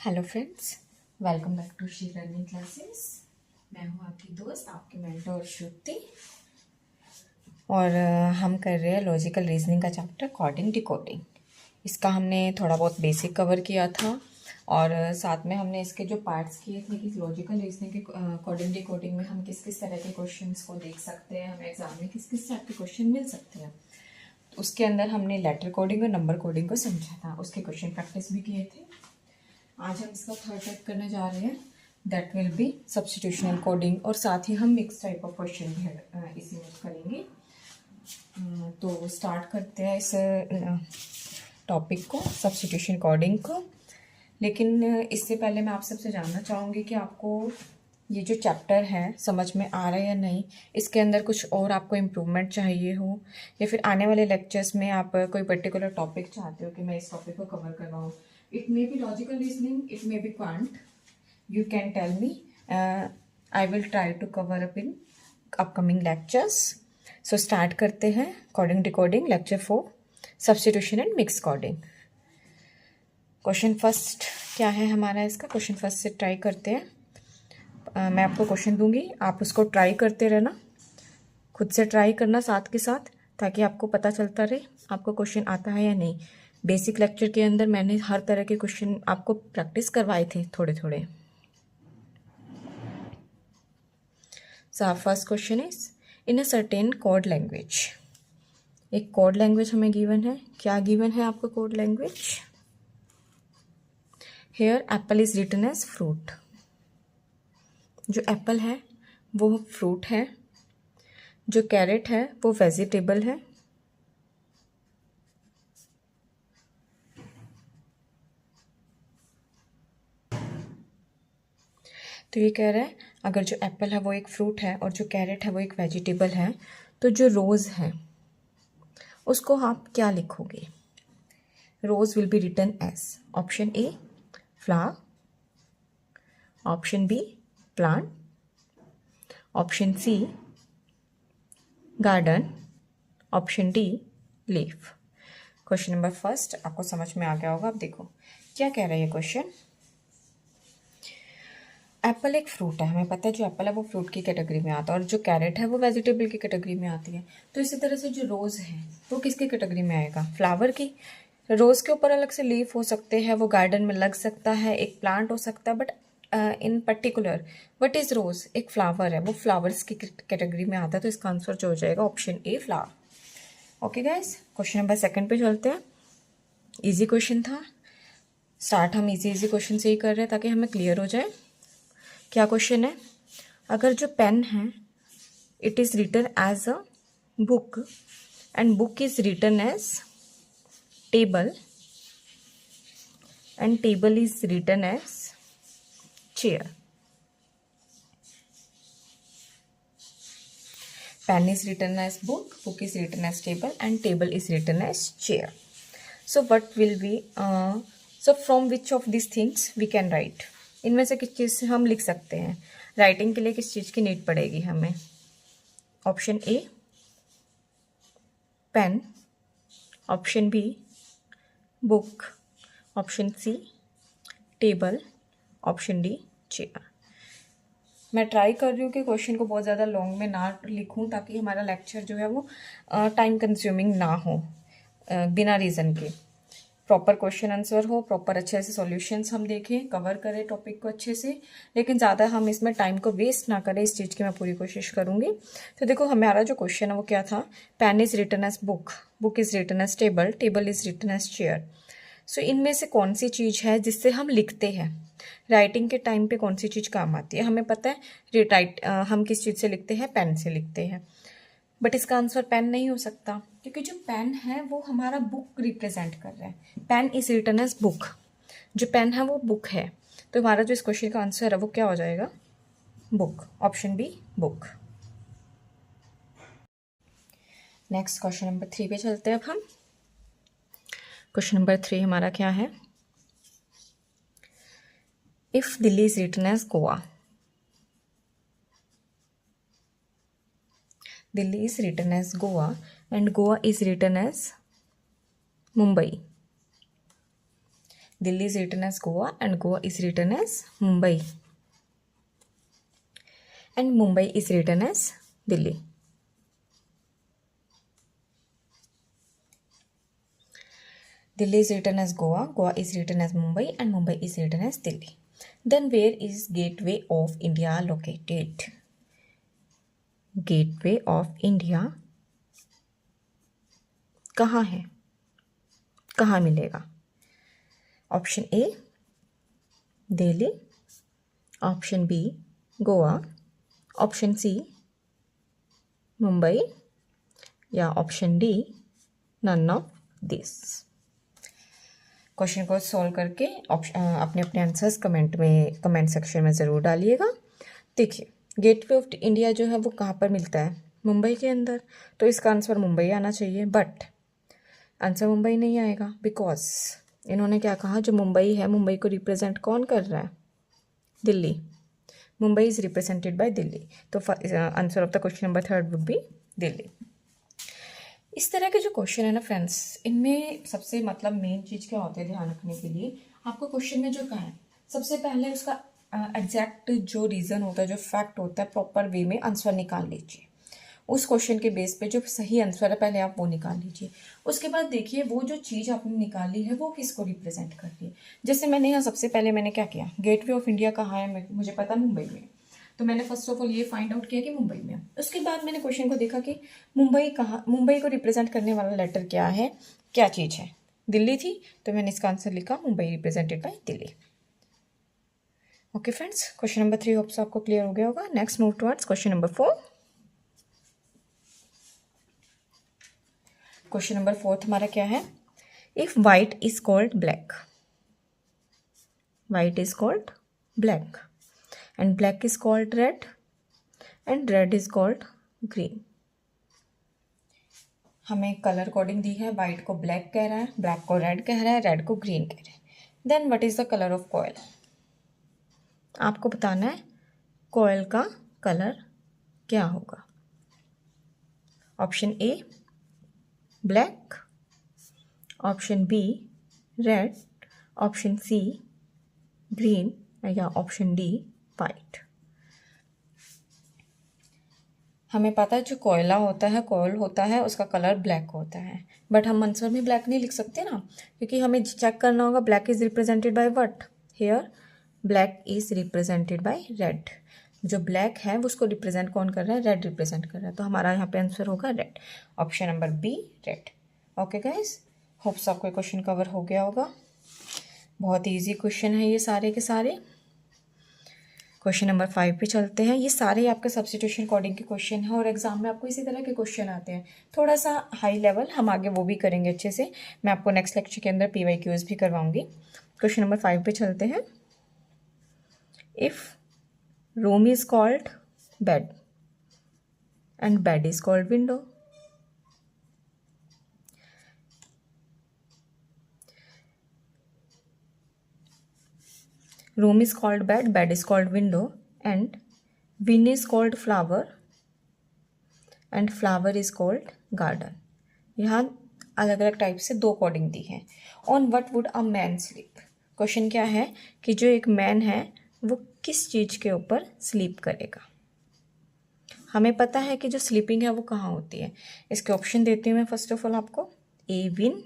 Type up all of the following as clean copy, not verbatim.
Hello friends, welcome back to Shri learning classes. मैं हूं आपकी दोस्त, आपकी मेंटोर श्रुति। और हम कर रहे हैं लॉजिकल रीजनिंग का चैप्टर कोडिंग डिकोडिंग। इसका हमने थोड़ा बहुत बेसिक कवर किया था और साथ में हमने इसके जो पार्ट्स किए थे कि लॉजिकल रीजनिंग के कोडिंग डिकोडिंग में हम किस किस तरह के क्वेश्चंस को देख सकते हैं, हमें एग्जाम में किस किस टाइप के क्वेश्चन मिल सकते हैं। उसके अंदर हमने लेटर कोडिंग और नंबर कोडिंग को समझा था, उसके क्वेश्चन प्रैक्टिस भी किए थे। आज हम इसका थर्ड टाइप करने जा रहे हैं, दैट विल बी सब्स्टिट्यूशनल कोडिंग, और साथ ही हम मिक्स टाइप ऑफ क्वेश्चन भी इसी में करेंगे। तो स्टार्ट करते हैं इस टॉपिक को, सब्स्टिट्यूशन कोडिंग को। लेकिन इससे पहले मैं आप सबसे जानना चाहूँगी कि आपको ये जो चैप्टर है समझ में आ रहा है या नहीं, इसके अंदर कुछ और आपको इम्प्रूवमेंट चाहिए हो, या फिर आने वाले लेक्चर्स में आप कोई पर्टिकुलर टॉपिक चाहते हो कि मैं इस टॉपिक को कवर करवाऊँ। It may be logical reasoning, it may be quant, you can tell me. I will try to cover up in upcoming lectures. So start करते हैं coding decoding lecture 4, substitution and mix coding. Question first क्या है हमारा, इसका question first से try करते हैं। मैं आपको क्वेश्चन दूंगी, आप उसको ट्राई करते रहना, खुद से ट्राई करना साथ के साथ, ताकि आपको पता चलता रहे आपको क्वेश्चन आता है या नहीं। बेसिक लेक्चर के अंदर मैंने हर तरह के क्वेश्चन आपको प्रैक्टिस करवाए थे थोड़े थोड़े। So our first question is, in a certain code language, एक कोड लैंग्वेज हमें गिवन है। क्या गिवन है आपको code language? Here apple is written as fruit. जो एप्पल है वो फ्रूट है, जो कैरेट है वो वेजिटेबल है, तो ये कह रहा है अगर जो एप्पल है वो एक फ्रूट है और जो कैरेट है वो एक वेजिटेबल है, तो जो रोज़ है उसको आप क्या लिखोगे? Rose will be written as option A flower, option B plant, option C garden, option D leaf. Question number first आपको समझ में आ गया होगा। अब देखो क्या कह रहा है ये क्वेश्चन। एप्पल एक फ्रूट है, हमें पता है जो एप्पल है वो फ्रूट की कैटेगरी में आता है, और जो कैरेट है वो वेजिटेबल की कैटेगरी में आती है। तो इसी तरह से जो रोज़ है वो किसकी कैटेगरी में आएगा? फ्लावर की। रोज़ के ऊपर अलग से लीफ हो सकते हैं, वो गार्डन में लग सकता है, एक प्लांट हो सकता है, but in particular what is rose? एक फ्लावर है, वो फ्लावर्स की कैटेगरी में आता है। तो इसका आंसर जो हो जाएगा option A flower. Okay guys, question number second पे चलते हैं। इजी क्वेश्चन था, स्टार्ट हम इजी क्वेश्चन से ही कर रहे हैं ताकि हमें क्लियर हो जाए। क्या क्वेश्चन है? अगर जो पेन है it is written as a book and book is written as table and table is written as chair. Pen is written as book, book is written as table and table is written as chair. So what will be, so from which of this things we can write? इनमें से किस चीज़ से हम लिख सकते हैं? Writing के लिए किस चीज़ की नीड पड़ेगी हमें? Option A pen, option B book, option C table, option D chair. मैं ट्राई कर रही हूँ कि क्वेश्चन को बहुत ज़्यादा लॉन्ग में ना लिखूँ, ताकि हमारा लेक्चर जो है वो टाइम कंज्यूमिंग ना हो, बिना रीज़न के प्रॉपर क्वेश्चन आंसर हो, प्रॉपर अच्छे से सॉल्यूशंस हम देखें, कवर करें टॉपिक को अच्छे से, लेकिन ज़्यादा हम इसमें टाइम को वेस्ट ना करें, इस चीज़ की मैं पूरी कोशिश करूँगी। तो देखो हमारा जो क्वेश्चन है वो क्या था? Pen is written as book, book is written as table, table is written as chair. So इनमें से कौन सी चीज़ है जिससे हम लिखते हैं? राइटिंग के टाइम पे कौन सी चीज़ काम आती है? हमें पता है हम किस चीज़ से लिखते हैं? पेन से लिखते हैं। बट इसका आंसर पेन नहीं हो सकता, क्योंकि जो पेन है वो हमारा बुक रिप्रेजेंट कर रहा है। Pen is written as book, जो पेन है वो बुक है, तो हमारा जो इस क्वेश्चन का आंसर है वो क्या हो जाएगा? Book, option B book. Next question number 3 पे चलते हैं अब हम। क्वेश्चन नंबर 3 हमारा क्या है? If Delhi is written as Goa, Delhi is written as Goa and Goa is written as Mumbai, Delhi is written as Goa and Goa is written as Mumbai and Mumbai is written as Delhi. Delhi is written as Goa, Goa is written as Mumbai, and Mumbai is written as Delhi. Then where is Gateway of India located? Gateway of India कहाँ है, कहाँ मिलेगा? Option A Delhi, option B Goa, option C Mumbai या option D none of this. Question को solve करके अपने अपने answers comment section में ज़रूर डालिएगा. देखिए गेटवे ऑफ इंडिया जो है वो कहाँ पर मिलता है, मुंबई के अंदर, तो इसका आंसर मुंबई आना चाहिए. बट आंसर मुंबई नहीं आएगा बिकॉज इन्होंने क्या कहा, जो मुंबई है मुंबई को रिप्रेजेंट कौन कर रहा है, Delhi. Mumbai is represented by Delhi, तो answer of the question number 3 would be Delhi. इस तरह के जो क्वेश्चन है ना फ्रेंड्स, इनमें सबसे मतलब मेन चीज़ क्या होता है ध्यान रखने के लिए, आपको क्वेश्चन में जो कहा है सबसे पहले उसका एग्जैक्ट जो रीज़न होता है, जो फैक्ट होता है, प्रॉपर वे में आंसर निकाल लीजिए. उस क्वेश्चन के बेस पे जो सही आंसर है पहले आप वो निकाल लीजिए. उसके बाद देखिए वो जो चीज़ आपने निकाली है वो किसको रिप्रेजेंट कर रही है. जैसे मैंने यहाँ सबसे पहले मैंने क्या किया, गेटवे ऑफ इंडिया कहाँ है, मुझे पता मुंबई में, तो मैंने फर्स्ट ऑफ ऑल ये फाइंड आउट किया कि मुंबई में. उसके बाद मैंने क्वेश्चन को देखा कि मुंबई कहाँ, मुंबई को रिप्रेजेंट करने वाला लेटर क्या है, क्या चीज़ है, दिल्ली थी, तो मैंने इसका आंसर लिखा Mumbai represented by Delhi. Okay friends, question number 3 hopes आपको क्लियर हो गया होगा. Next move towards question number 4. Question number 4 हमारा क्या है, if white is called black, white is called black and black is called red and red is called green. हमें colour coding दी है, white को ब्लैक कह रहा है, ब्लैक को रेड कह रहा है, रेड को ग्रीन कह रहा है. Then what is the colour of coil, आपको बताना है कॉयल का कलर क्या होगा. Option A black, option B red, option C green या ऑप्शन डी वाइट. हमें पता है जो कोयला होता है, कॉयल होता है, उसका कलर ब्लैक होता है, बट हम आंसर में ब्लैक नहीं लिख सकते ना, क्योंकि हमें चेक करना होगा black is represented by what. Here black is represented bye red. जो ब्लैक है वो उसको रिप्रेजेंट कौन कर रहा है, रेड रिप्रेजेंट कर रहा है, तो हमारा यहाँ पे आंसर होगा red. Option number B red. Okay guys, hopes आपको क्वेश्चन कवर हो गया होगा. बहुत ईजी क्वेश्चन है ये सारे के सारे. क्वेश्चन नंबर 5 पे चलते हैं. ये सारे आपके सब्स्टिट्यूशन कोडिंग के क्वेश्चन हैं और एग्जाम में आपको इसी तरह के क्वेश्चन आते हैं, थोड़ा सा हाई लेवल. हम आगे वो भी करेंगे अच्छे से, मैं आपको नेक्स्ट लेक्चर के अंदर PYQs भी करवाऊंगी. क्वेश्चन नंबर 5 पे चलते हैं. If room is called bed and bed is called window, room is called bed, bed is called window, and wind is called flower, and flower is called garden. यहाँ अलग अलग type से 2 coding दी है. On what would a man sleep, question क्या है कि जो एक मैन है वो किस चीज़ के ऊपर स्लीप करेगा. हमें पता है कि जो स्लीपिंग है वो कहाँ होती है. इसके ऑप्शन देती हूँ मैं फर्स्ट ऑफ ऑल आपको. A win,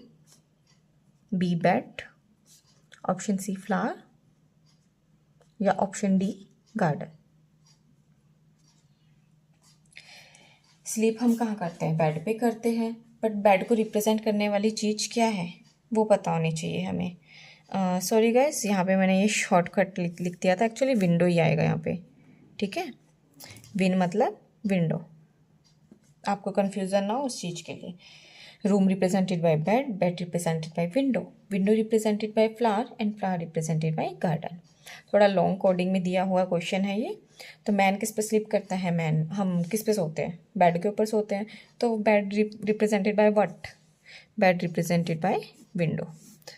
B bed, option C flower या ऑप्शन डी गार्डन. स्लीप हम कहाँ करते हैं, बेड पे करते हैं, बट बेड को रिप्रेजेंट करने वाली चीज़ क्या है वो पता होनी चाहिए हमें. सॉरी गाइस, यहाँ पे मैंने ये शॉर्टकट लिख दिया था, एक्चुअली विंडो ही आएगा यहाँ पे. ठीक है, विन मतलब विंडो, आपको कन्फ्यूज़न ना हो उस चीज़ के लिए. Room represented by bed, bed represented by window, window represented by flower and flower represented by garden. थोड़ा लॉन्ग कोडिंग में दिया हुआ क्वेश्चन है ये. तो मैन किस पे स्लीप करता है, मैन हम किस पे सोते हैं, बेड के ऊपर सोते हैं, तो bed represented by what, bed represented by window.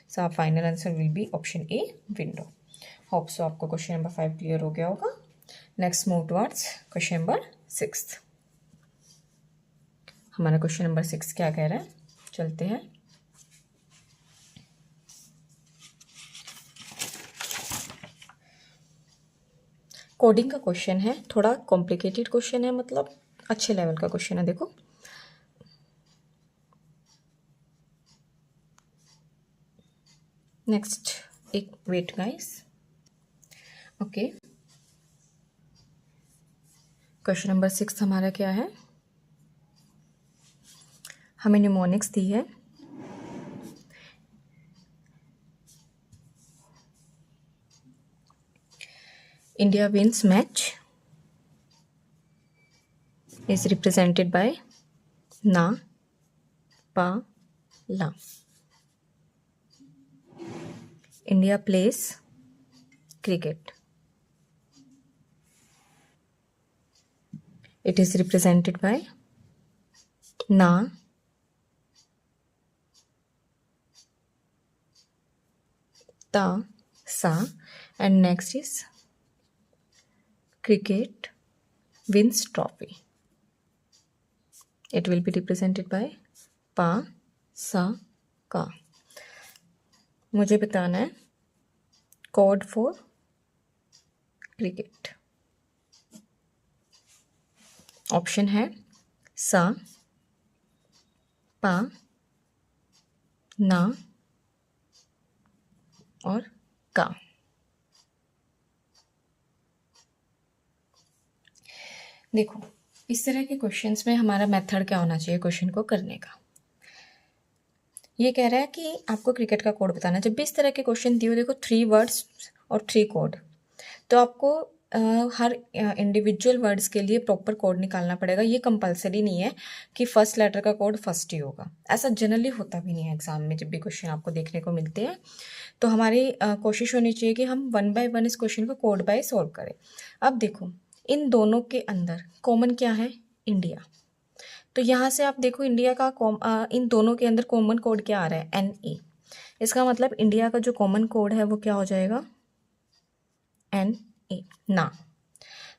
So आप final answer will be option A window. Hope so आपको क्वेश्चन नंबर 5 क्लियर हो गया होगा. Next move towards question number 6. हमारा क्वेश्चन नंबर 6 क्या कह रहा है, चलते हैं. कोडिंग का क्वेश्चन है, थोड़ा कॉम्प्लिकेटेड क्वेश्चन है, मतलब अच्छे लेवल का क्वेश्चन है। देखो, नेक्स्ट एक wait guys. Okay, question number 6 हमारा क्या है? हमें न्यूमोनिक्स दी है। India wins match is represented by na, pa, la. India plays cricket. It is represented by na, ta, sa, and next is cricket wins trophy. It will be represented by pa, sa, ka. मुझे बताना है code for cricket. Option है सा, पा, ना और का। देखो, इस तरह के क्वेश्चंस में हमारा मेथड क्या होना चाहिए क्वेश्चन को करने का। ये कह रहा है कि आपको क्रिकेट का कोड बताना है। जब भी इस तरह के क्वेश्चन दिए हो, देखो 3 वर्ड्स और 3 कोड, तो आपको हर इंडिविजुअल वर्ड्स के लिए प्रॉपर कोड निकालना पड़ेगा। ये कंपलसरी नहीं है कि फर्स्ट लेटर का कोड फर्स्ट ही होगा, ऐसा जनरली होता भी नहीं है एग्जाम में। जब भी क्वेश्चन आपको देखने को मिलते हैं तो हमारी कोशिश होनी चाहिए कि हम 1 बाय 1 इस क्वेश्चन को कोड बाय सॉल्व करें। अब देखो, इन दोनों के अंदर कॉमन क्या है? इंडिया। तो यहाँ से आप देखो, इंडिया का इन दोनों के अंदर कॉमन कोड क्या आ रहा है? NE। इसका मतलब इंडिया का जो कॉमन कोड है वो क्या हो जाएगा? NE ना।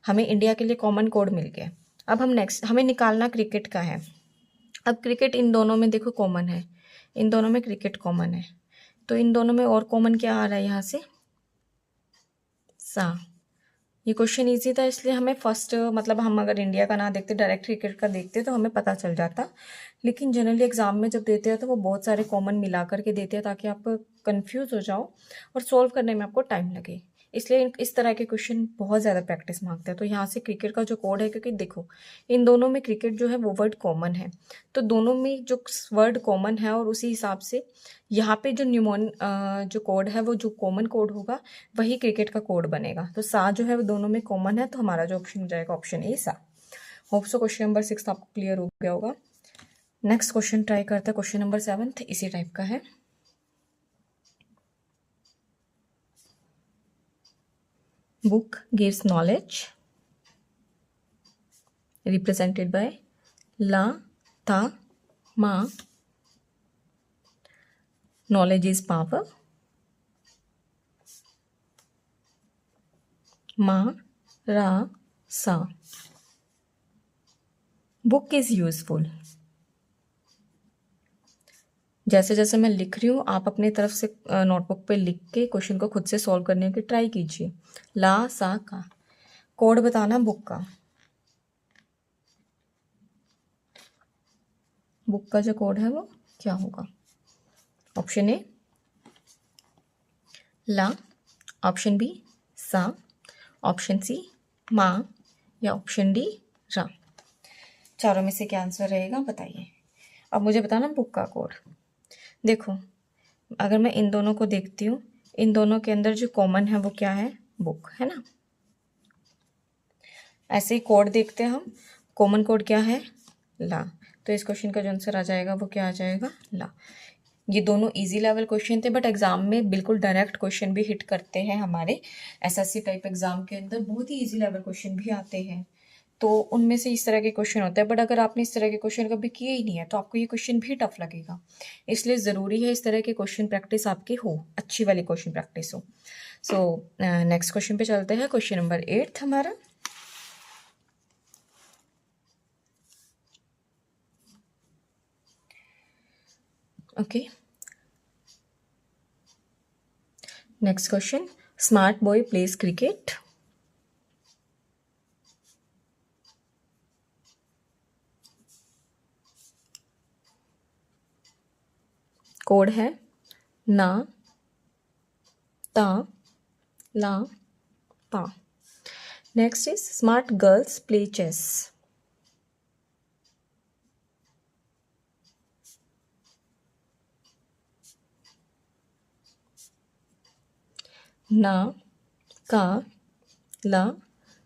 हमें इंडिया के लिए कॉमन कोड मिल गया। अब हम नेक्स्ट, हमें निकालना क्रिकेट का है। अब क्रिकेट इन दोनों में देखो कॉमन है, इन दोनों में क्रिकेट कॉमन है, तो इन दोनों में और कॉमन क्या आ रहा है यहाँ से? सा। ये क्वेश्चन इजी था, इसलिए हमें फर्स्ट, मतलब हम अगर इंडिया का ना देखते, डायरेक्ट क्रिकेट का देखते तो हमें पता चल जाता। लेकिन जनरली एग्जाम में जब देते हैं तो वो बहुत सारे कॉमन मिला करके देते हैं ताकि आप कंफ्यूज हो जाओ और सॉल्व करने में आपको टाइम लगे। इसलिए इस तरह के क्वेश्चन बहुत ज़्यादा प्रैक्टिस मांगते हैं। तो यहाँ से क्रिकेट का जो कोड है, क्योंकि देखो इन दोनों में क्रिकेट जो है वो वर्ड कॉमन है, तो दोनों में जो वर्ड कॉमन है और उसी हिसाब से यहाँ पे जो जो कोड है वो जो कॉमन कोड होगा वही क्रिकेट का कोड बनेगा। तो सा जो है वो दोनों में कॉमन है, तो हमारा जो ऑप्शन हो जाएगा ऑप्शन ए सा। होप सो क्वेश्चन नंबर 6 आपको क्लियर हो गया होगा। नेक्स्ट क्वेश्चन ट्राई करते हैं, क्वेश्चन नंबर 7 इसी टाइप का है। Book gives knowledge represented by la, ta, ma. Knowledge is power. Ma, ra, sa. Book is useful. जैसे जैसे मैं लिख रही हूँ आप अपनी तरफ से नोटबुक पे लिख के क्वेश्चन को खुद से सॉल्व करने की ट्राई कीजिए। ला, सा, का। कोड बताना बुक का। बुक का जो कोड है वो क्या होगा? ऑप्शन ए ला, ऑप्शन बी सा, ऑप्शन सी मा, या ऑप्शन डी रा। चारों में से क्या आंसर रहेगा बताइए। अब मुझे बताना बुक का कोड। देखो, अगर मैं इन दोनों को देखती हूँ, इन दोनों के अंदर जो कॉमन है वो क्या है? बुक है ना। ऐसे ही कोड देखते हैं हम, कॉमन कोड क्या है? ला। तो इस क्वेश्चन का जो आंसर आ जाएगा वो क्या आ जाएगा? ला। ये दोनों इजी लेवल क्वेश्चन थे, बट एग्जाम में बिल्कुल डायरेक्ट क्वेश्चन भी हिट करते हैं। हमारे SSC टाइप एग्जाम के अंदर बहुत ही इजी लेवल क्वेश्चन भी आते हैं, तो उनमें से इस तरह के क्वेश्चन होते हैं। बट अगर आपने इस तरह के क्वेश्चन कभी किए ही नहीं है तो आपको ये क्वेश्चन भी टफ लगेगा। इसलिए ज़रूरी है इस तरह के क्वेश्चन प्रैक्टिस आपकी हो, अच्छी वाली क्वेश्चन प्रैक्टिस हो। सो नेक्स्ट क्वेश्चन पे चलते हैं। क्वेश्चन नंबर 8 हमारा। Okay, next question. Smart boy plays cricket code है ना ता ला पा। Next is smart girls play chess. ना का ला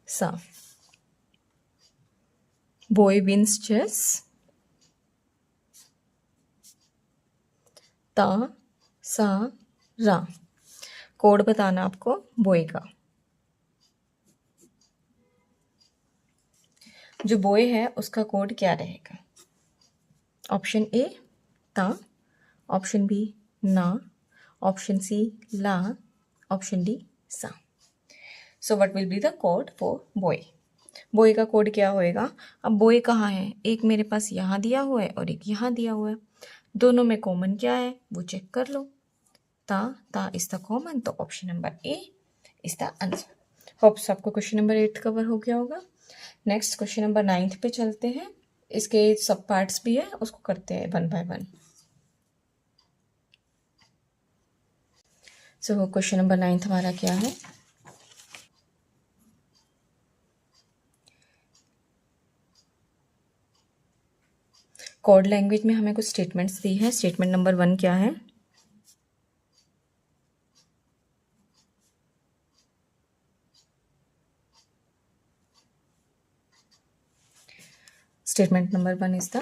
सा। Boy wins chess. ता सा रा। कोड बताना आपको बॉय का। जो बॉय है उसका कोड क्या रहेगा? ऑप्शन ए ता, ऑप्शन बी ना, ऑप्शन सी ला, ऑप्शन डी सा। So what will be the code for boy? Boy का कोड क्या होएगा? अब बॉय कहाँ है? एक मेरे पास यहाँ दिया हुआ है और एक यहाँ दिया हुआ है। दोनों में कॉमन क्या है वो चेक कर लो। ता इज द कॉमन, तो option number A is the answer. Hopes आपको क्वेश्चन नंबर 8 कवर हो गया होगा। नेक्स्ट क्वेश्चन नंबर 9 पे चलते हैं। इसके सब पार्ट्स भी है, उसको करते हैं 1 बाय 1। सो क्वेश्चन नंबर 9 हमारा क्या है? कोड लैंग्वेज में हमें कुछ स्टेटमेंट्स दी है। स्टेटमेंट नंबर 1 क्या है? Statement number 1 is the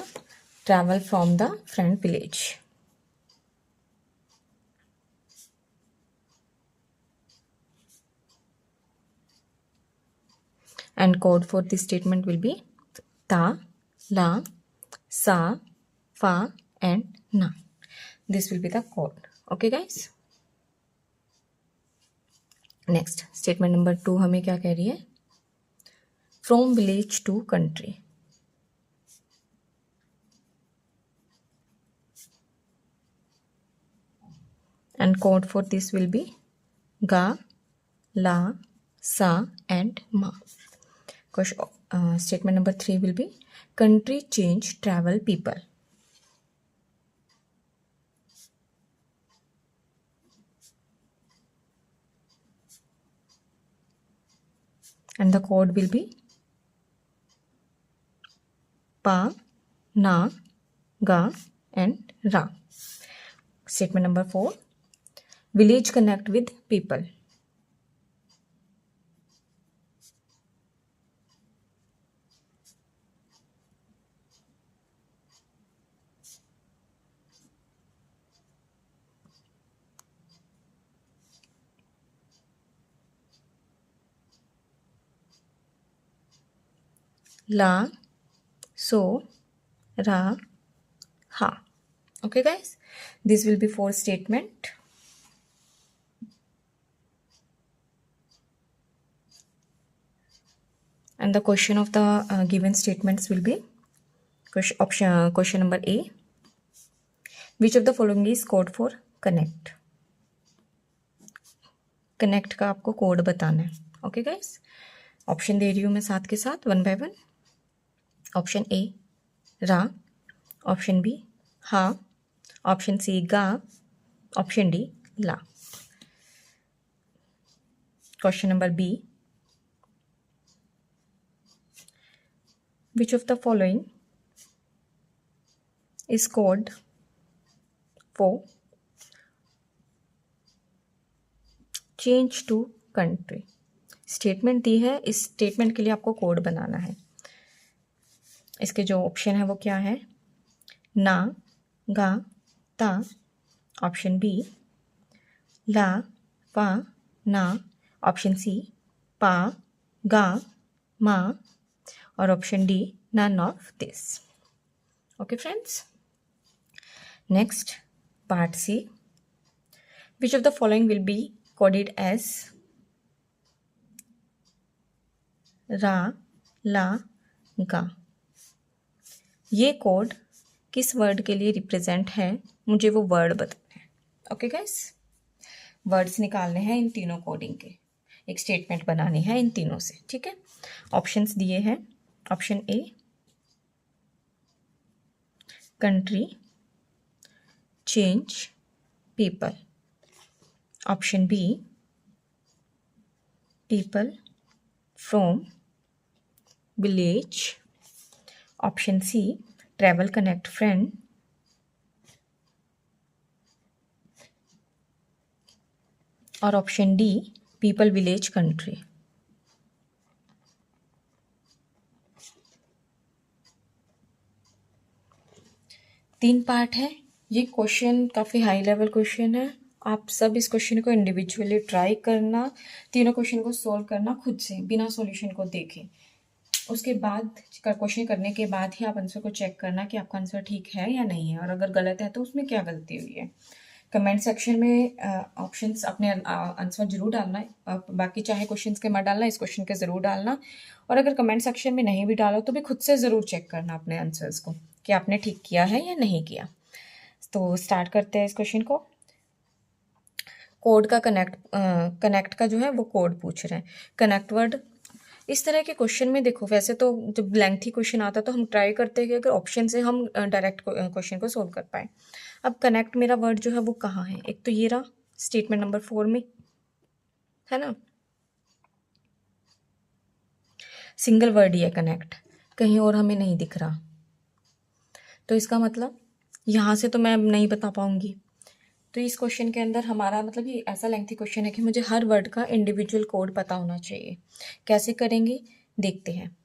travel from the friend village. And code for this statement will be ta, la, sa, fa and na. This will be the code. Okay guys. Next statement number 2 हमें क्या कह रही है? From village to country. And code for this will be ga, la, sa and ma. Statement number 3 will be country change travel people. And the code will be pa, na, ga and ra. Statement number 4, village connect with people. La, so, ra, ha. Okay guys, this will be 4 statement. And the question of the given statements will be question number A. Which of the following is code for connect? Connect का आपको code बताना है। Okay guys, option दे रही हूँ मैं साथ के साथ 1 बाय 1। ऑप्शन ए रा, ऑप्शन बी हा, ऑप्शन सी गा, ऑप्शन डी ला। Question number B, which of the following is code for change to country? Statement दी है, इस स्टेटमेंट के लिए आपको कोड बनाना है। इसके जो ऑप्शन है वो क्या है? ना, गा, ता, ऑप्शन बी ला, पा, ना, ऑप्शन सी पा, गा, मा और option D none of this. Okay friends, next part C, which of the following will be coded as रा, ला, गा। ये कोड किस वर्ड के लिए रिप्रेजेंट है, मुझे वो वर्ड बताना है। ओके गाइस, वर्ड्स निकालने हैं इन तीनों कोडिंग के, एक स्टेटमेंट बनानी है इन तीनों से। ठीक है, ऑप्शंस दिए हैं। Option a country change people. Option B, people from village. Option C, travel connect friend. और option D, people village country. तीन पार्ट है. ये क्वेश्चन काफ़ी हाई लेवल क्वेश्चन है. आप सब इस क्वेश्चन को इंडिविजुअली ट्राई करना, तीनों क्वेश्चन को सॉल्व करना खुद से बिना सॉल्यूशन को देखें. उसके बाद क्वेश्चन करने के बाद ही आप आंसर को चेक करना कि आपका आंसर ठीक है या नहीं है, और अगर गलत है तो उसमें क्या गलती हुई है. कमेंट सेक्शन में ऑप्शंस अपने आंसर जरूर डालना है. बाकी चाहे क्वेश्चंस के मत डालना, इस क्वेश्चन के ज़रूर डालना. और अगर कमेंट सेक्शन में नहीं भी डालो तो भी खुद से ज़रूर चेक करना अपने आंसर्स को कि आपने ठीक किया है या नहीं किया. तो स्टार्ट करते हैं इस क्वेश्चन को. कोड का कनेक्ट का जो है वो कोड पूछ रहे हैं. कनेक्ट वर्ड इस तरह के क्वेश्चन में देखो, वैसे तो जब लेंथी क्वेश्चन आता तो हम ट्राई करते हैं कि अगर ऑप्शन से हम डायरेक्ट क्वेश्चन को सोल्व कर पाए. अब कनेक्ट मेरा वर्ड जो है वो कहाँ है? एक तो ये रहा स्टेटमेंट नंबर 4 में, है ना. सिंगल वर्ड ही है कनेक्ट, कहीं और हमें नहीं दिख रहा. तो इसका मतलब यहाँ से तो मैं नहीं बता पाऊंगी. तो इस क्वेश्चन के अंदर हमारा मतलब ये ऐसा लेंथी क्वेश्चन है कि मुझे हर वर्ड का इंडिविजुअल कोड पता होना चाहिए. कैसे करेंगे देखते हैं.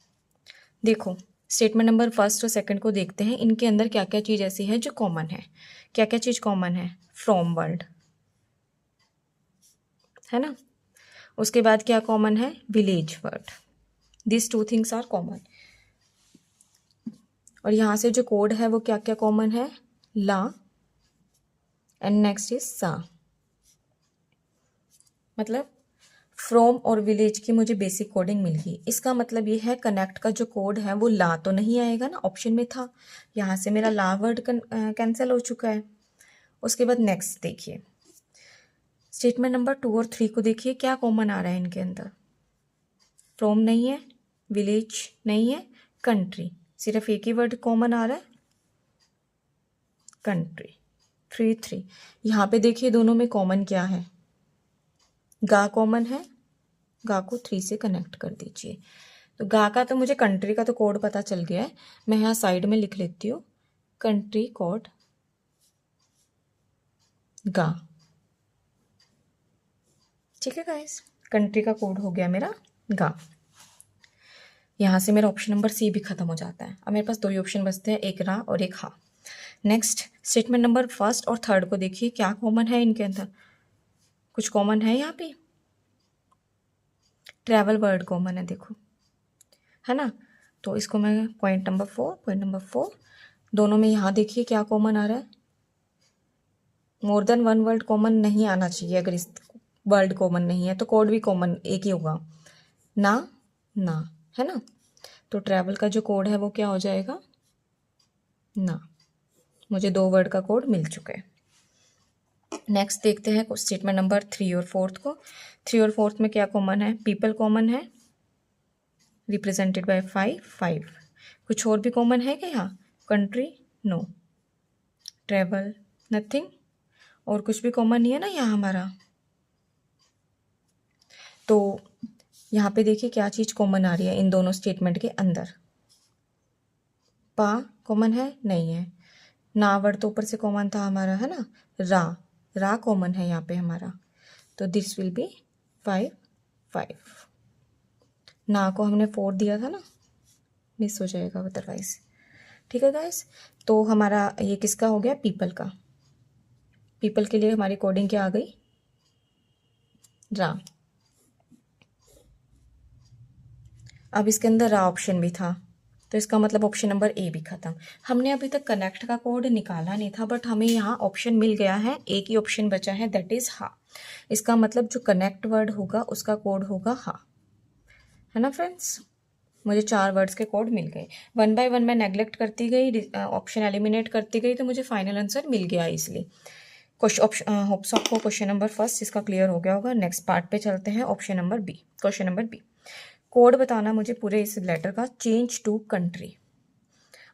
देखो स्टेटमेंट नंबर 1 और 2 को देखते हैं. इनके अंदर क्या क्या चीज़ ऐसी है जो कॉमन है. क्या क्या चीज़ कॉमन है? फ्रॉम वर्ड, है ना. उसके बाद क्या कॉमन है? Village word. This 2 things are common. और यहाँ से जो कोड है वो क्या क्या कॉमन है? ला एंड नेक्स्ट इज सा. मतलब फ्रॉम और विलेज की मुझे बेसिक कोडिंग मिल गई. इसका मतलब ये है कनेक्ट का जो कोड है वो ला तो नहीं आएगा ना, ऑप्शन में था. यहाँ से मेरा ला वर्ड कैंसिल हो चुका है. उसके बाद नेक्स्ट देखिए, स्टेटमेंट नंबर 2 और 3 को देखिए क्या कॉमन आ रहा है इनके अंदर. फ्रॉम नहीं है, विलेज नहीं है, कंट्री. सिर्फ एक ही वर्ड कॉमन आ रहा है, कंट्री. 3 यहाँ पे देखिए दोनों में कॉमन क्या है? गा कॉमन है. गा को 3 से कनेक्ट कर दीजिए. तो गा का तो मुझे कंट्री का तो कोड पता चल गया है. मैं यहाँ साइड में लिख लेती हूँ कंट्री कोड गा. ठीक है गाइस, कंट्री का कोड हो गया मेरा गा. यहाँ से मेरा ऑप्शन नंबर सी भी खत्म हो जाता है. अब मेरे पास 2 ही ऑप्शन बचते हैं, एक रा और एक हा. नेक्स्ट स्टेटमेंट नंबर 1 और 3 को देखिए क्या कॉमन है इनके अंदर. कुछ कॉमन है यहाँ पे. ट्रैवल वर्ड कॉमन है देखो, है ना. तो इसको मैं पॉइंट नंबर 4 दोनों में यहाँ देखिए क्या कॉमन आ रहा है. मोर देन 1 वर्ड कॉमन नहीं आना चाहिए. अगर इस वर्ड कॉमन नहीं है तो कोड भी कॉमन एक ही होगा, ना ना, है ना. तो ट्रैवल का जो कोड है वो क्या हो जाएगा? ना. मुझे 2 वर्ड का कोड मिल चुका है. नेक्स्ट देखते हैं स्टेटमेंट नंबर 3 और 4 को. 3 और 4 में क्या कॉमन है? पीपल कॉमन है, रिप्रेजेंटेड बाय 5. कुछ और भी कॉमन है क्या यहाँ? कंट्री नो, ट्रैवल नथिंग, और कुछ भी कॉमन नहीं है ना यहाँ हमारा. तो यहाँ पे देखिए क्या चीज़ कॉमन आ रही है इन दोनों स्टेटमेंट के अंदर. पा कॉमन है? नहीं है. ना वर्ड तो ऊपर से कॉमन था हमारा, है ना. रा कॉमन है यहाँ पे हमारा. तो दिस विल बी 5. ना को हमने 4 दिया था ना, मिस हो जाएगा अदरवाइज. ठीक है गाइस, तो हमारा ये किसका हो गया? पीपल का. पीपल के लिए हमारी कोडिंग क्या आ गई? रा. अब इसके अंदर रा ऑप्शन भी था, तो इसका मतलब ऑप्शन नंबर ए भी खत्म. हमने अभी तक कनेक्ट का कोड निकाला नहीं था, बट हमें यहाँ ऑप्शन मिल गया है. एक ही ऑप्शन बचा है, दैट इज हा. इसका मतलब जो कनेक्ट वर्ड होगा उसका कोड होगा हा, है ना फ्रेंड्स. मुझे 4 वर्ड्स के कोड मिल गए. 1 बाय 1 मैं नेग्लेक्ट करती गई, ऑप्शन एलिमिनेट करती गई, तो मुझे फाइनल आंसर मिल गया इसलिए. होप्स आपको क्वेश्चन नंबर 1 इसका क्लियर हो गया होगा. नेक्स्ट पार्ट पे चलते हैं. Option number B, question number B. Code बताना मुझे पूरे इस लेटर का. Change to country.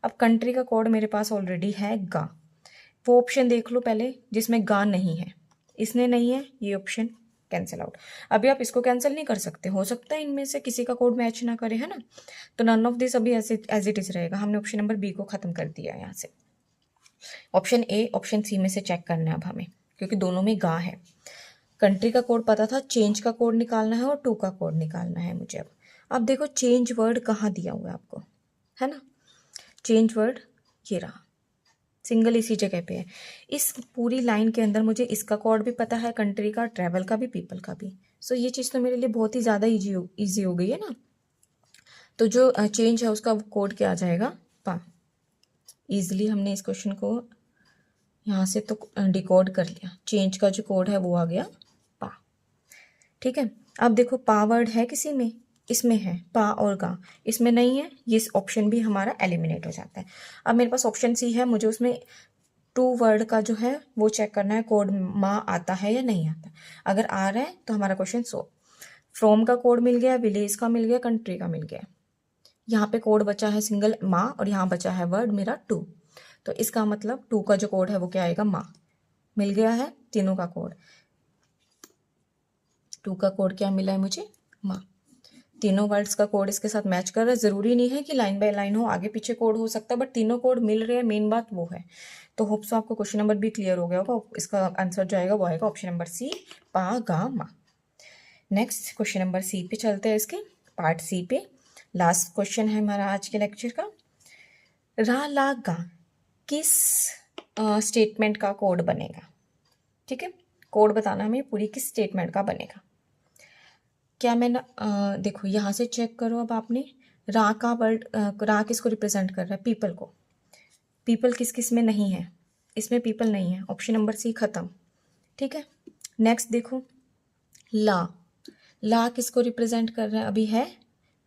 अब कंट्री का कोड मेरे पास ऑलरेडी है गा. वो ऑप्शन देख लो पहले जिसमें गा नहीं है, इसने नहीं है, ये ऑप्शन कैंसिल आउट। अभी आप इसको कैंसिल नहीं कर सकते, हो सकता है इनमें से किसी का कोड मैच ना करे, है ना। तो नन ऑफ दिस अभी ऐसे एज इट इज रहेगा। हमने ऑप्शन नंबर बी को खत्म कर दिया है यहाँ से। ऑप्शन ए ऑप्शन सी में से चेक करना है अब हमें, क्योंकि दोनों में गा है। कंट्री का कोड पता था, चेंज का कोड निकालना है और टू का कोड निकालना है मुझे। अब देखो चेंज वर्ड कहाँ दिया हुआ है आपको, है ना। चेंज वर्ड ये रहा, सिंगल इसी जगह पे है। इस पूरी लाइन के अंदर मुझे इसका कोड भी पता है, कंट्री का, ट्रैवल का भी, पीपल का भी। सो ये चीज़ तो मेरे लिए बहुत ही ज़्यादा ईजी हो गई है ना। तो जो चेंज है उसका कोड क्या आ जाएगा, पा। ईजिली हमने इस क्वेश्चन को यहाँ से तो डिकोड कर लिया। चेंज का जो कोड है वो आ गया पा। ठीक है, अब देखो पा वर्ड है किसी में, इसमें है पा और गा, इसमें नहीं है, ये ऑप्शन भी हमारा एलिमिनेट हो जाता है। अब मेरे पास ऑप्शन सी है, मुझे उसमें टू वर्ड का जो है वो चेक करना है, कोड माँ आता है या नहीं आता। अगर आ रहा है तो हमारा क्वेश्चन सो। फ्रॉम का कोड मिल गया, विलेज का मिल गया, कंट्री का मिल गया। यहाँ पे कोड बचा है सिंगल माँ और यहाँ बचा है वर्ड मेरा टू। तो इसका मतलब टू का जो कोड है वो क्या आएगा, माँ। मिल गया है तीनों का कोड। टू का कोड क्या मिला है मुझे, माँ। तीनों वर्ड्स का कोड इसके साथ मैच कर रहा है। ज़रूरी नहीं है कि लाइन बाय लाइन हो, आगे पीछे कोड हो सकता है, बट तीनों कोड मिल रहे हैं, मेन बात वो है। तो होप सो आपको क्वेश्चन नंबर भी क्लियर हो गया होगा। इसका आंसर जो आएगा वो आएगा ऑप्शन नंबर सी, पा गा मा। नेक्स्ट क्वेश्चन नंबर सी पे चलते हैं, इसके पार्ट सी पे। लास्ट क्वेश्चन है हमारा आज के लेक्चर का। रा ला गा किस स्टेटमेंट का कोड बनेगा। ठीक है, कोड बताना हमें पूरी किस स्टेटमेंट का बनेगा। क्या मैं ना देखो यहाँ से चेक करो। अब आपने रा का वर्ड, रा किसको रिप्रेजेंट कर रहा है, पीपल को। पीपल किस किस में नहीं है, इसमें पीपल नहीं है, ऑप्शन नंबर सी खत्म। ठीक है, नेक्स्ट देखो ला। ला किसको रिप्रेजेंट कर रहा है, अभी है,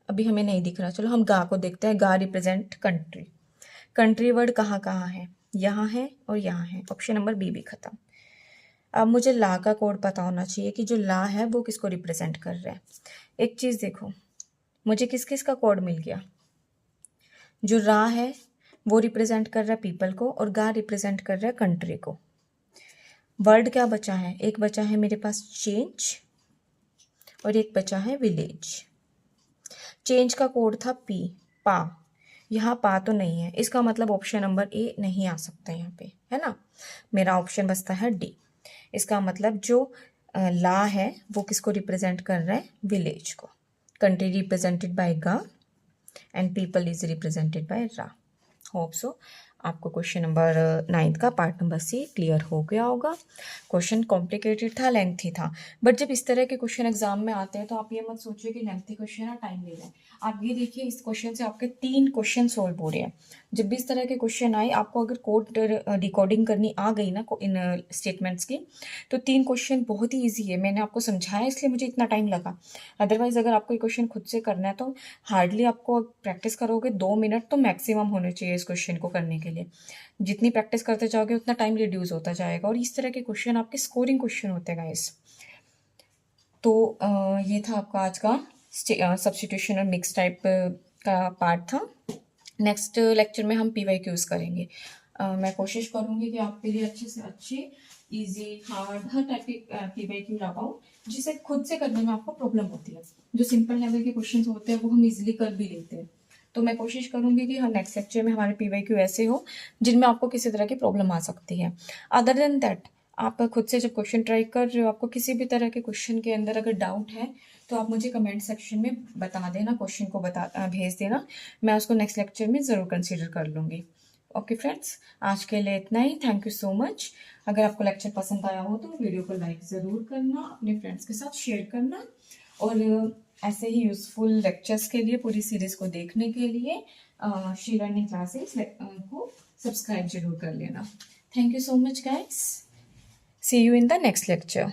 अभी हमें नहीं दिख रहा। चलो हम गा को देखते हैं। गा रिप्रेजेंट कंट्री। कंट्री वर्ड कहाँ कहाँ है, यहाँ है और यहाँ है, ऑप्शन नंबर बी भी खत्म। अब मुझे ला का कोड पता होना चाहिए कि जो ला है वो किसको रिप्रेजेंट कर रहा है। एक चीज़ देखो, मुझे किस किस का कोड मिल गया। जो रा है वो रिप्रेजेंट कर रहा है पीपल को और गा रिप्रेजेंट कर रहा है कंट्री को। वर्ड क्या बचा है, एक बचा है मेरे पास चेंज और एक बचा है विलेज। चेंज का कोड था पी, पा। यहाँ पा तो नहीं है, इसका मतलब ऑप्शन नंबर ए नहीं आ सकता यहाँ पे, है ना। मेरा ऑप्शन बचता है डी। इसका मतलब जो ला है वो किसको रिप्रेजेंट कर रहा है, विलेज को। कंट्री रिप्रेजेंटेड बाय गा and people is represented bye रा। होप सो आपको क्वेश्चन नंबर 9 का पार्ट नंबर सी क्लियर हो गया होगा। क्वेश्चन कॉम्प्लिकेटेड था, लेंथी था, बट जब इस तरह के क्वेश्चन एग्जाम में आते हैं तो आप ये मत सोचिए कि लेंथी क्वेश्चन है, टाइम ले रहे हैं। आप ये देखिए इस क्वेश्चन से आपके 3 क्वेश्चन सोल्व हो रहे हैं। जब भी इस तरह के क्वेश्चन आए, आपको अगर कोड डिकोडिंग करनी आ गई ना इन स्टेटमेंट्स की, तो 3 क्वेश्चन बहुत ही ईजी है। मैंने आपको समझाया इसलिए मुझे इतना टाइम लगा। अदरवाइज अगर आपको ये क्वेश्चन खुद से करना है तो हार्डली आपको प्रैक्टिस करोगे 2 मिनट तो मैक्सिमम होने चाहिए इस क्वेश्चन को करने के लिए। जितनी प्रैक्टिस करते जाओगे उतना टाइम रिड्यूस होता जाएगा और इस तरह के क्वेश्चन आपके स्कोरिंग क्वेश्चन होते हैं गाइस। तो ये था आपका आज का सब्स्टिट्यूशन और मिक्स टाइप का पार्ट था। नेक्स्ट लेक्चर में हम PYQs करेंगे। मैं कोशिश करूँगी कि आपके लिए अच्छे से अच्छे, इजी, हार्ड, हर टाइप के PYQ ला पाऊँ जिसे खुद से करने में आपको प्रॉब्लम होती है। जो सिंपल लेवल के क्वेश्चन होते हैं वो हम इजिली कर भी लेते हैं। तो मैं कोशिश करूँगी कि हम नेक्स्ट लेक्चर में हमारे PYQ ऐसे हो जिनमें आपको किसी तरह की प्रॉब्लम आ सकती है। अदर देन दैट आप खुद से जब क्वेश्चन ट्राई कर रहे हो, आपको किसी भी तरह के क्वेश्चन के अंदर अगर डाउट है तो आप मुझे कमेंट सेक्शन में बता देना, क्वेश्चन को भेज देना। मैं उसको नेक्स्ट लेक्चर में ज़रूर कंसीडर कर लूँगी। ओके फ्रेंड्स, आज के लिए इतना ही। Thank you so much. अगर आपको लेक्चर पसंद आया हो तो वीडियो को लाइक ज़रूर करना, अपने फ्रेंड्स के साथ शेयर करना और ऐसे ही यूज़फुल लेक्चर्स के लिए, पूरी सीरीज़ को देखने के लिए श्री लर्निंग क्लासेस को सब्सक्राइब जरूर कर लेना। Thank you so much guys. See you in the next lecture.